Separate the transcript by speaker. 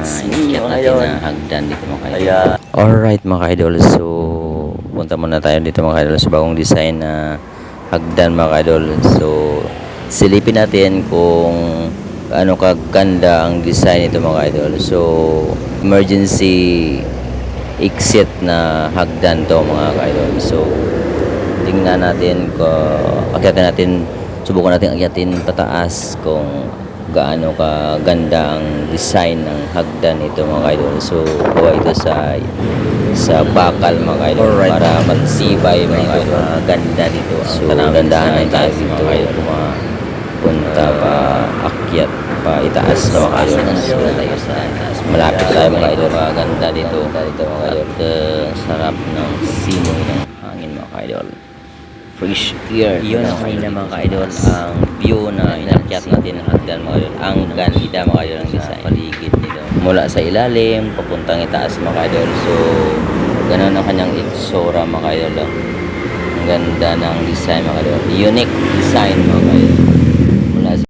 Speaker 1: mga idol na hagdan dito mga idol. Alright mga idol, so punta muna tayo dito mga idol sa bagong design na hagdan mga idol. So silipin natin kung ano kaganda ang design nito mga idol. So emergency exit na hagdan to mga idol. So tingnan natin akyatin natin, subukan natin akyatin pataas kung gaano ka ganda ang design ng hagdan ito mga idol. So gawa ito sa bakal mga idol. Alright, para matibay mga idol. Ganda dito. So dandahan tayo dito mga idol. Punta pa akyat pa itaas na mga idol. So malapit tayo mga idol. Ganda dito mga idol. At sarap ng simoy ng hangin mga idol. Fresh air. Yun ang kanina mga ka-idol, ang view na inakyat natin ng hagdan mga idol. Ang ganda mga idol ang design paligid nito, mula sa ilalim papuntang itaas mga ka-idol. So ganun ang kanyang itsura mga ka-idol. Ang ganda ng design mga ka-idol, unique design mga ka-idol.